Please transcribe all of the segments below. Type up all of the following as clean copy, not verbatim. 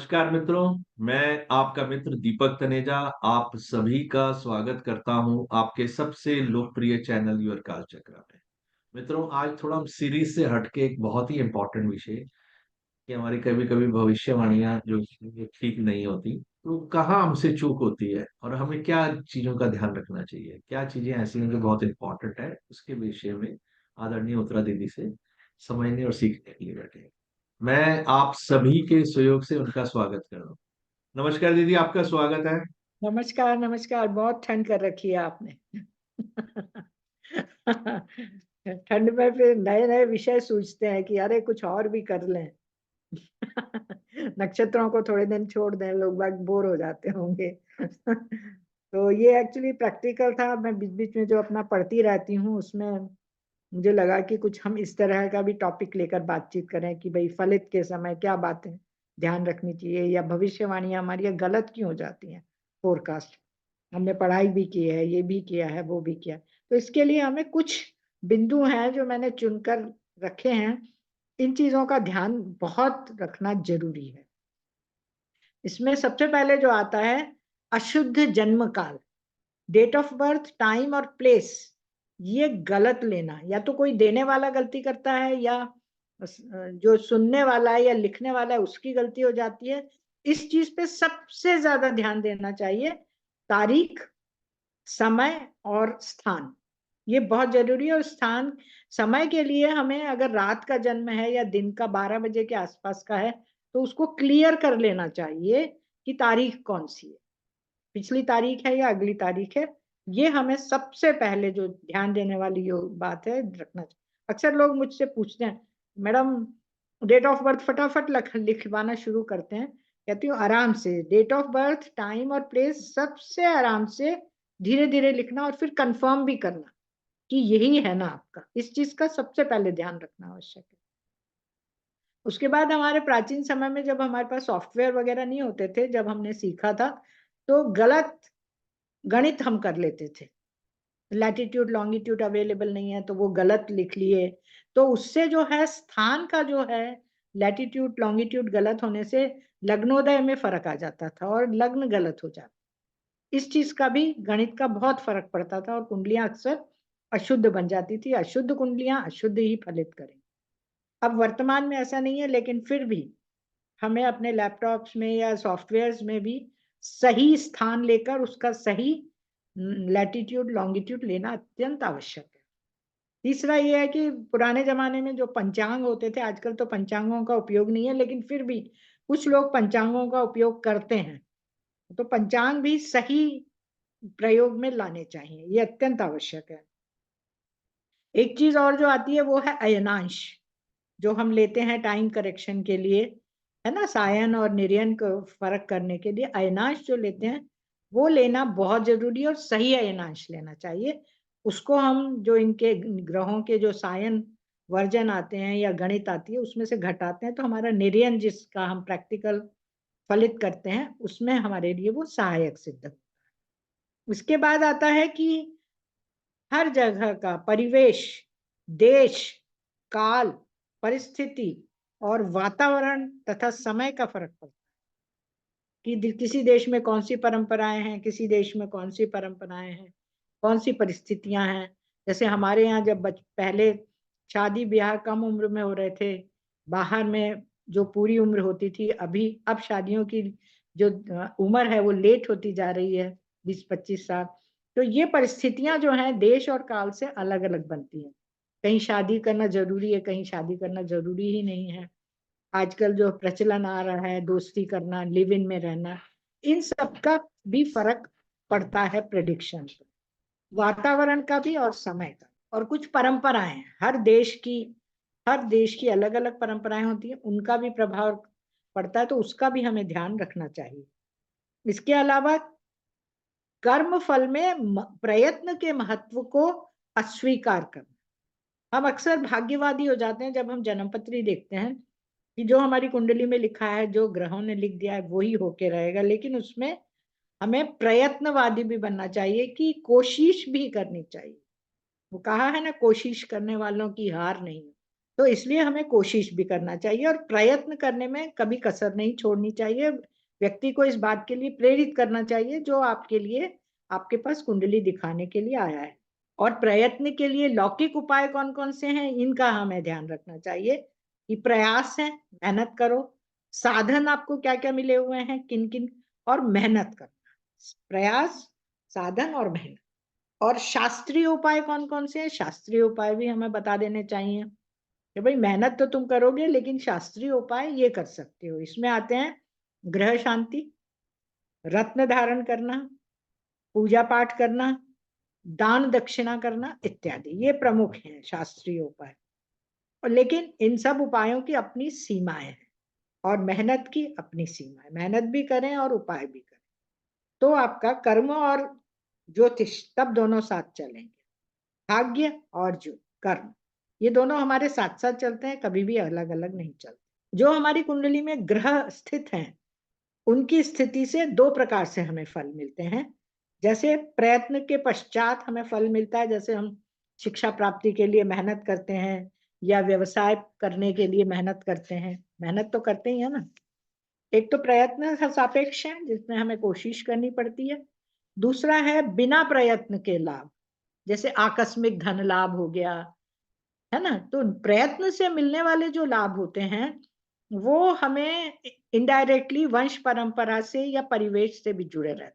नमस्कार मित्रों। मैं आपका मित्र दीपक तनेजा आप सभी का स्वागत करता हूं आपके सबसे लोकप्रिय चैनल यूर काल चक्र में। मित्रों, आज थोड़ा हम सीरीज से हटके एक बहुत ही इम्पोर्टेंट विषय कि हमारी कभी कभी भविष्यवाणियां जो ठीक नहीं होती, तो कहाँ हमसे चूक होती है और हमें क्या चीजों का ध्यान रखना चाहिए, क्या चीजें ऐसी हैं जो बहुत इंपॉर्टेंट है, उसके विषय में आदरणीय उत्तरा दीदी से समझने और सीखने के लिए बैठे हैं। मैं आप सभी के सहयोग से उनका स्वागत कर रहा हूँ। नमस्कार दीदी, आपका स्वागत है। नमस्कार, नमस्कार। बहुत ठंड कर रखी है आपने। ठंड में फिर नए-नए विषय सूझते हैं कि अरे कुछ और भी कर लें। नक्षत्रों को थोड़े दिन छोड़ दें, लोग बाग बोर हो जाते होंगे। तो ये एक्चुअली प्रैक्टिकल था। मैं बीच-बीच में जो अपना पढ़ती रहती हूँ, उसमें मुझे लगा कि कुछ हम इस तरह का भी टॉपिक लेकर बातचीत करें कि भई फलित के समय क्या बातें ध्यान रखनी चाहिए या भविष्यवाणियाँ हमारी ये गलत क्यों हो जाती हैं, फ़ोरकास्ट। हमने पढ़ाई भी की है, ये भी किया है, वो भी किया है। तो इसके लिए हमें कुछ बिंदु हैं जो मैंने चुनकर रखे हैं। इन चीज़ों का ध्यान बहुत रखना ज़रूरी है। इसमें सबसे पहले जो आता है अशुद्ध जन्म काल, डेट ऑफ बर्थ, टाइम और प्लेस, ये गलत लेना। या तो कोई देने वाला गलती करता है या जो सुनने वाला है या लिखने वाला है उसकी गलती हो जाती है। इस चीज़ पे सबसे ज़्यादा ध्यान देना चाहिए। तारीख, समय और स्थान, ये बहुत ज़रूरी है। और स्थान, समय के लिए हमें अगर रात का जन्म है या दिन का 12 बजे के आसपास का है, तो उसको क्लियर कर लेना चाहिए कि तारीख कौन-सी है, पिछली तारीख है या अगली तारीख है। ये हमें सबसे पहले जो ध्यान देने वाली जो बात है, रखना चाहिए। अक्सर लोग मुझसे पूछते हैं, "मैडम, डेट ऑफ बर्थ फटाफट लिखवाना शुरू करते हैं।" कहती हूँ, "आराम से, डेट ऑफ बर्थ, टाइम और प्लेस सबसे आराम से धीरे-धीरे लिखना और फिर कन्फर्म भी करना कि यही है ना आपका।" इस चीज़ का सबसे पहले ध्यान रखना आवश्यक है। उसके बाद हमारे प्राचीन समय में जब हमारे पास सॉफ्टवेयर वगैरह नहीं होते थे, जब हमने सीखा था, तो गलत गणित हम कर लेते थे। लैटीट्यूड, लॉन्गिट्यूड अवेलेबल नहीं है, तो वो गलत लिख लिए। तो उससे जो है स्थान का जो है, लैटीट्यूड, लॉन्गिट्यूड गलत होने से लग्नोदय में फ़र्क आ जाता था और लग्न गलत हो जाता। इस चीज़ का भी गणित का बहुत फ़र्क पड़ता था और कुंडलियाँ अक्सर अशुद्ध बन जाती थी। अशुद्ध कुंडलियाँ अशुद्ध ही फलित करें। अब वर्तमान में ऐसा नहीं है, लेकिन फिर भी हमें अपने लैपटॉप्स में या सॉफ्टवेयर्स में भी सही स्थान लेकर उसका सही लैटीट्यूड, लॉन्गिट्यूड लेना अत्यंत आवश्यक है। तीसरा ये है कि पुराने ज़माने में जो पंचांग होते थे, आजकल तो पंचांगों का उपयोग नहीं है, लेकिन फिर भी कुछ लोग पंचांगों का उपयोग करते हैं। तो पंचांग भी सही प्रयोग में लाने चाहिए, ये अत्यंत आवश्यक है। एक चीज़ और जो आती है वो है अयनांश, जो हम लेते हैं टाइम करेक्शन के लिए, है ना? सायन और निर्यन को फ़र्क करने के लिए अयनांश जो लेते हैं, वो लेना बहुत ज़रूरी है और सही अयनांश लेना चाहिए। उसको हम जो इनके ग्रहों के जो सायन वर्जन आते हैं या गणित आती है, उसमें से घटाते हैं, तो हमारा निर्यन जिसका हम प्रैक्टिकल फलित करते हैं, उसमें हमारे लिए वो सहायक सिद्ध होता है। उसके बाद आता है कि हर जगह का परिवेश, देश, काल, परिस्थिति और वातावरण तथा समय का फ़र्क पड़ता है कि किसी देश में कौन-सी परंपराएँ हैं, किसी देश में कौन-सी परंपराएँ हैं, कौन-सी परिस्थितियाँ हैं। जैसे हमारे यहाँ जब पहले शादी-ब्याह कम उम्र में हो रहे थे, बाहर में जो पूरी उम्र होती थी, अभी अब शादियों की जो उम्र है वो लेट होती जा रही है, 20-25 साल। तो ये परिस्थितियाँ जो हैं देश और काल से अलग-अलग बनती हैं। कहीं शादी करना ज़रूरी है, कहीं शादी करना ज़रूरी ही नहीं है। आजकल जो प्रचलन आ रहा है दोस्ती करना, लिव इन में रहना, इन सब का भी फ़र्क पड़ता है प्रेडिक्शन पे। वातावरण का भी और समय का। और कुछ परंपराएँ हैं, हर देश की अलग-अलग परंपराएँ होती हैं, उनका भी प्रभाव पड़ता है, तो उसका भी हमें ध्यान रखना चाहिए। इसके अलावा कर्म फल में प्रयत्न के महत्व को अस्वीकार करना। हम अक्सर भाग्यवादी हो जाते हैं जब हम जन्मपत्री देखते हैं कि जो हमारी कुंडली में लिखा है, जो ग्रहों ने लिख दिया है, वही होके रहेगा। लेकिन उसमें हमें प्रयत्नवादी भी बनना चाहिए कि कोशिश भी करनी चाहिए। वो कहा है ना, कोशिश करने वालों की हार नहीं। तो इसलिए हमें कोशिश भी करना चाहिए और प्रयत्न करने में कभी कसर नहीं छोड़नी चाहिए। व्यक्ति को इस बात के लिए प्रेरित करना चाहिए जो आपके लिए, आपके पास कुंडली दिखाने के लिए आया है। और प्रयत्न के लिए लौकिक उपाय कौन कौन से हैं, इनका हमें ध्यान रखना चाहिए कि प्रयास है, मेहनत करो। साधन आपको क्या क्या मिले हुए हैं, किन किन, और मेहनत करना, प्रयास, साधन और मेहनत। और शास्त्रीय उपाय कौन कौन से हैं, शास्त्रीय उपाय भी हमें बता देने चाहिए कि भाई मेहनत तो तुम करोगे लेकिन शास्त्रीय उपाय ये कर सकते हो। इसमें आते हैं ग्रह शांति, रत्न धारण करना, पूजा पाठ करना, दान दक्षिणा करना इत्यादि, ये प्रमुख हैं शास्त्रीय उपाय। और लेकिन इन सब उपायों की अपनी सीमाएं हैं और मेहनत की अपनी सीमा है। मेहनत भी करें और उपाय भी करें तो आपका कर्म और ज्योतिष तब दोनों साथ चलेंगे। भाग्य और जो कर्म, ये दोनों हमारे साथ साथ चलते हैं, कभी भी अलग अलग नहीं चलते। जो हमारी कुंडली में ग्रह स्थित हैं उनकी स्थिति से दो प्रकार से हमें फल मिलते हैं। जैसे प्रयत्न के पश्चात हमें फल मिलता है, जैसे हम शिक्षा प्राप्ति के लिए मेहनत करते हैं या व्यवसाय करने के लिए मेहनत करते हैं, मेहनत तो करते ही है ना। एक तो प्रयत्न सापेक्ष है जिसमें हमें कोशिश करनी पड़ती है, दूसरा है बिना प्रयत्न के लाभ, जैसे आकस्मिक धन लाभ हो गया, है ना। तो प्रयत्न से मिलने वाले जो लाभ होते हैं वो हमें इनडायरेक्टली वंश परंपरा से या परिवेश से भी जुड़े रहते हैं,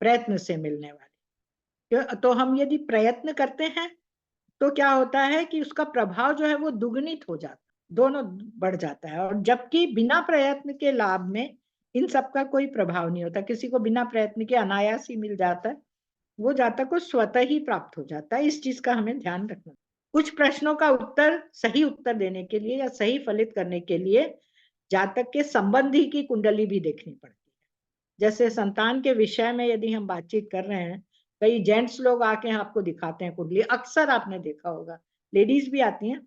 प्रयत्न से मिलने वाले। तो हम यदि प्रयत्न करते हैं तो क्या होता है कि उसका प्रभाव जो है वो दुगुनित हो जाता है, दोनों बढ़ जाता है। और जबकि बिना प्रयत्न के लाभ में इन सब का कोई प्रभाव नहीं होता, किसी को बिना प्रयत्न के अनायास ही मिल जाता है, वो जातक को स्वतः ही प्राप्त हो जाता है। इस चीज का हमें ध्यान रखना। कुछ प्रश्नों का उत्तर, सही उत्तर देने के लिए या सही फलित करने के लिए जातक के संबंधी की कुंडली भी देखनी पड़ती है। जैसे संतान के विषय में यदि हम बातचीत कर रहे हैं, कई जेंट्स लोग आके आपको दिखाते हैं कुंडली, अक्सर आपने देखा होगा, लेडीज भी आती हैं।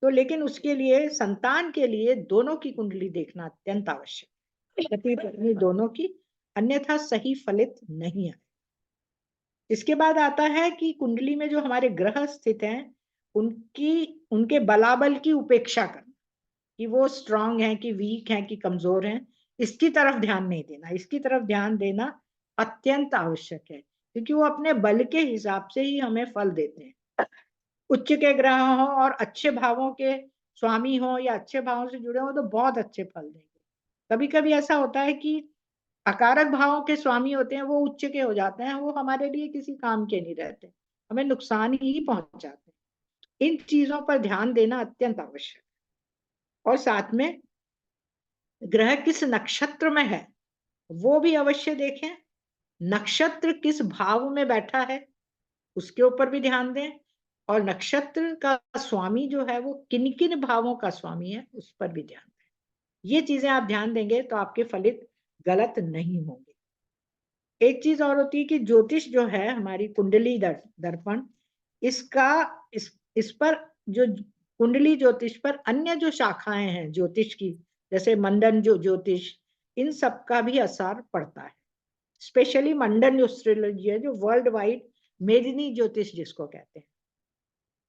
तो लेकिन उसके लिए, संतान के लिए दोनों की कुंडली देखना अत्यंत आवश्यक है, पति पत्नी दोनों की, अन्यथा सही फलित नहीं है। इसके बाद आता है कि कुंडली में जो हमारे ग्रह स्थित हैं उनके बलाबल की उपेक्षा करना, कि वो स्ट्रांग हैं कि वीक हैं कि कमजोर हैं, इसकी तरफ ध्यान नहीं देना। इसकी तरफ ध्यान देना अत्यंत आवश्यक है, क्योंकि वो अपने बल के हिसाब से ही हमें फल देते हैं। उच्च के ग्रह हो और अच्छे भावों के स्वामी हो या अच्छे भावों से जुड़े हो तो बहुत अच्छे फल देंगे। कभी कभी ऐसा होता है कि अकारक भावों के स्वामी होते हैं, वो उच्च के हो जाते हैं, वो हमारे लिए किसी काम के नहीं रहते, हमें नुकसान ही पहुंचाते हैं। इन चीजों पर ध्यान देना अत्यंत आवश्यक है। और साथ में ग्रह किस नक्षत्र में है वो भी अवश्य देखें, नक्षत्र किस भाव में बैठा है उसके ऊपर भी ध्यान दें, और नक्षत्र का स्वामी जो है वो किन किन भावों का स्वामी है उस पर भी ध्यान दें। ये चीजें आप ध्यान देंगे तो आपके फलित गलत नहीं होंगे। एक चीज और होती है कि ज्योतिष जो है, हमारी कुंडली दर्पण, इसका इस पर जो कुंडली ज्योतिष पर अन्य जो शाखाएं हैं ज्योतिष की, जैसे मंडन जो ज्योतिष, इन सब का भी असर पड़ता है। स्पेशली मंडन एस्ट्रोलॉजी है जो वर्ल्ड वाइड मेदिनी ज्योतिष जिसको कहते हैं,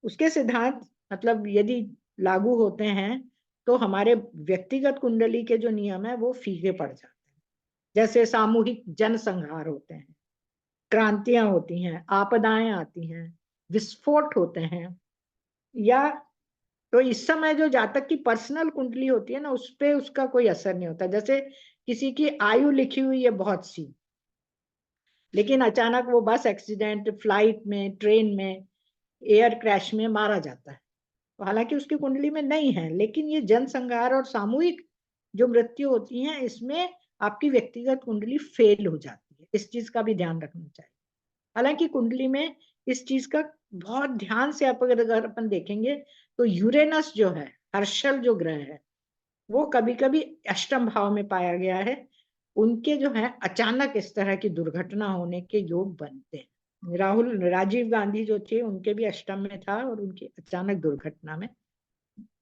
उसके सिद्धांत मतलब यदि लागू होते हैं तो हमारे व्यक्तिगत कुंडली के जो नियम है वो फीके पड़ जाते हैं। जैसे सामूहिक जनसंहार होते हैं, क्रांतियां होती हैं, आपदाएं आती हैं, विस्फोट होते हैं, या तो इस समय जो जातक की पर्सनल कुंडली होती है ना, उस पे उसका कोई असर नहीं होता। जैसे किसी की आयु लिखी हुई है बहुत सी, लेकिन अचानक वो बस एक्सीडेंट, फ्लाइट में, ट्रेन में, एयर क्रैश में मारा जाता है, तो हालांकि उसकी कुंडली में नहीं है, लेकिन ये जनसंहार और सामूहिक जो मृत्यु होती है इसमें आपकी व्यक्तिगत कुंडली फेल हो जाती है। इस चीज का भी ध्यान रखना चाहिए। हालांकि कुंडली में इस चीज का बहुत ध्यान से अगर अपन देखेंगे तो यूरेनस जो है, हर्षल जो ग्रह है, वो कभी कभी अष्टम भाव में पाया गया है। उनके जो है अचानक इस तरह की दुर्घटना होने के योग बनते हैं। राजीव गांधी जो थे उनके भी अष्टम में था और उनकी अचानक दुर्घटना में,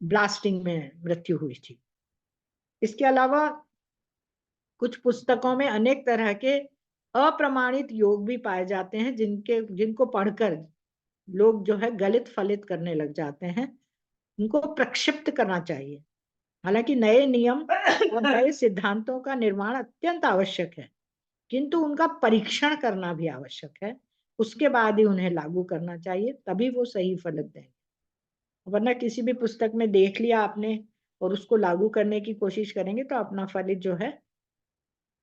ब्लास्टिंग में मृत्यु हुई थी। इसके अलावा कुछ पुस्तकों में अनेक तरह के अप्रमाणित योग भी पाए जाते हैं जिनको पढ़कर लोग जो है गलत फलित करने लग जाते हैं। उनको प्रक्षिप्त करना चाहिए। हालांकि नए नियम और नए सिद्धांतों का निर्माण अत्यंत आवश्यक है, किंतु उनका परीक्षण करना भी आवश्यक है। उसके बाद ही उन्हें लागू करना चाहिए, तभी वो सही फल देंगे। वरना किसी भी पुस्तक में देख लिया आपने और उसको लागू करने की कोशिश करेंगे तो अपना फलित जो है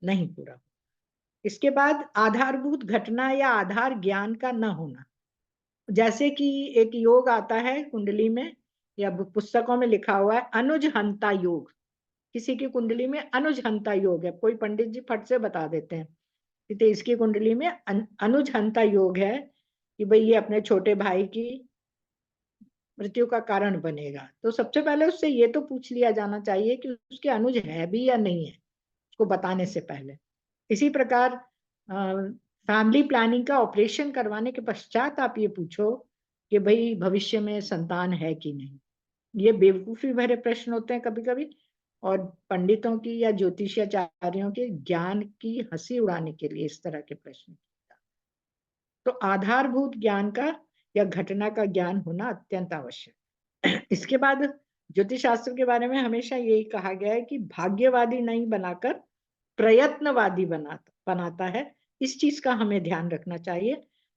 नहीं पूरा। इसके बाद आधारभूत घटना या आधार ज्ञान का न होना। जैसे कि एक योग आता है कुंडली में या पुस्तकों में लिखा हुआ है अनुज हंता योग। किसी की कुंडली में अनुज हंता योग है, कोई पंडित जी फट से बता देते हैं कि इसकी कुंडली में अनुज हंता योग है, कि भाई ये अपने छोटे भाई की मृत्यु का कारण बनेगा। तो सबसे पहले उससे ये तो पूछ लिया जाना चाहिए कि उसके अनुज है भी या नहीं है, उसको बताने से पहले। इसी प्रकार फैमिली प्लानिंग का ऑपरेशन करवाने के पश्चात आप ये पूछो कि भाई भविष्य में संतान है कि नहीं। ये बेवकूफी भरे प्रश्न होते हैं कभी कभी, और पंडितों की या ज्योतिषाचार्यों के ज्ञान की हंसी उड़ाने के लिए इस तरह के प्रश्न। तो आधारभूत ज्ञान का या घटना का ज्ञान होना अत्यंत आवश्यक। इसके बाद ज्योतिष शास्त्र के बारे में हमेशा यही कहा गया है कि भाग्यवादी नहीं बनाकर प्रयत्नवादी बनाता है। इस चीज का हमें ध्यान रखना चाहिए।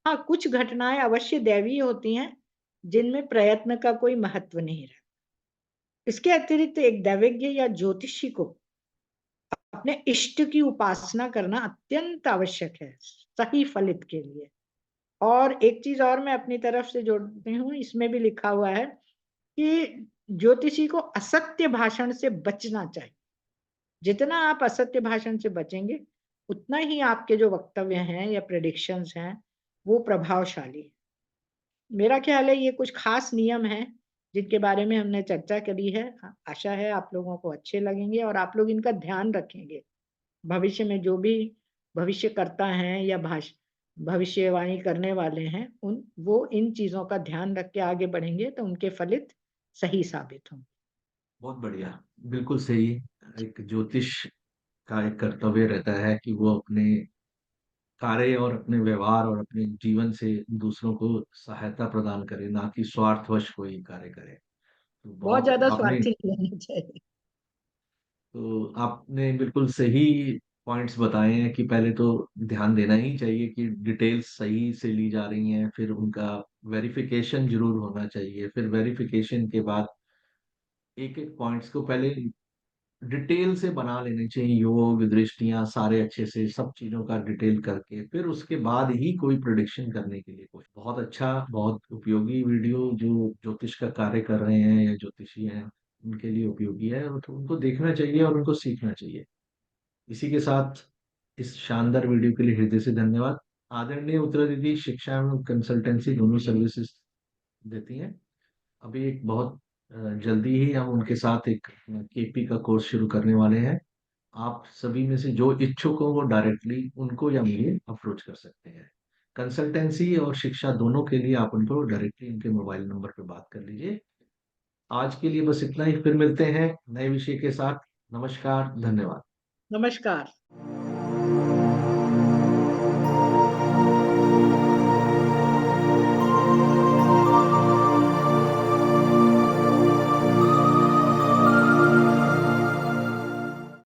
हाँ, कुछ घटनाएं अवश्य दैवीय होती हैं जिनमें प्रयत्न का कोई महत्व नहीं रहता। इसके अतिरिक्त एक दैवज्ञ या ज्योतिषी को अपने इष्ट की उपासना करना अत्यंत आवश्यक है सही फलित के लिए। और एक चीज और मैं अपनी तरफ से जोड़ती हूँ, इसमें भी लिखा हुआ है कि ज्योतिषी को असत्य भाषण से बचना चाहिए। जितना आप असत्य भाषण से बचेंगे उतना ही आपके जो वक्तव्य हैं या प्रेडिक्शंस हैं वो प्रभावशाली है। मेरा ख्याल है ये कुछ खास नियम हैं जिनके बारे में हमने चर्चा करी है। आशा है आप लोगों को अच्छे लगेंगे और आप लोग इनका ध्यान रखेंगे। भविष्य में जो भी भविष्य करता है या भविष्यवाणी करने वाले हैं, उन वो इन चीजों का ध्यान रख के आगे बढ़ेंगे तो उनके फलित सही साबित होंगे। बहुत बढ़िया, बिल्कुल सही। एक ज्योतिष का एक कर्तव्य रहता है कि वो अपने कार्य और अपने व्यवहार और अपने जीवन से दूसरों को सहायता प्रदान करे, ना कि स्वार्थवश कोई कार्य करे। तो बहुत बहुत ज्यादा आपने स्वार्थी नहीं होना चाहिए। तो आपने बिल्कुल सही पॉइंट्स बताए हैं कि पहले तो ध्यान देना ही चाहिए कि डिटेल्स सही से ली जा रही हैं, फिर उनका वेरिफिकेशन जरूर होना चाहिए, फिर वेरिफिकेशन के बाद एक एक पॉइंट्स को पहले डिटेल से बना लेने चाहिए, योग दृष्टियां सारे अच्छे से सब चीजों का डिटेल करके फिर उसके बाद ही कोई प्रिडिक्शन करने के लिए कोई। बहुत अच्छा, बहुत उपयोगी वीडियो जो ज्योतिष का कार्य कर रहे हैं या ज्योतिषी हैं उनके लिए उपयोगी है, और तो उनको देखना चाहिए और उनको सीखना चाहिए। इसी के साथ इस शानदार वीडियो के लिए हृदय से धन्यवाद। आदरणीय उत्तरा दीदी शिक्षा एवं कंसल्टेंसी दोनों सर्विसेज देती हैं। अभी एक बहुत जल्दी ही हम उनके साथ एक केपी का कोर्स शुरू करने वाले हैं। आप सभी में से जो इच्छुक हो वो डायरेक्टली उनको या मुझे अप्रोच कर सकते हैं। कंसल्टेंसी और शिक्षा दोनों के लिए आप उनको डायरेक्टली उनके मोबाइल नंबर पे बात कर लीजिए। आज के लिए बस इतना ही, फिर मिलते हैं नए विषय के साथ। नमस्कार, धन्यवाद। नमस्कार।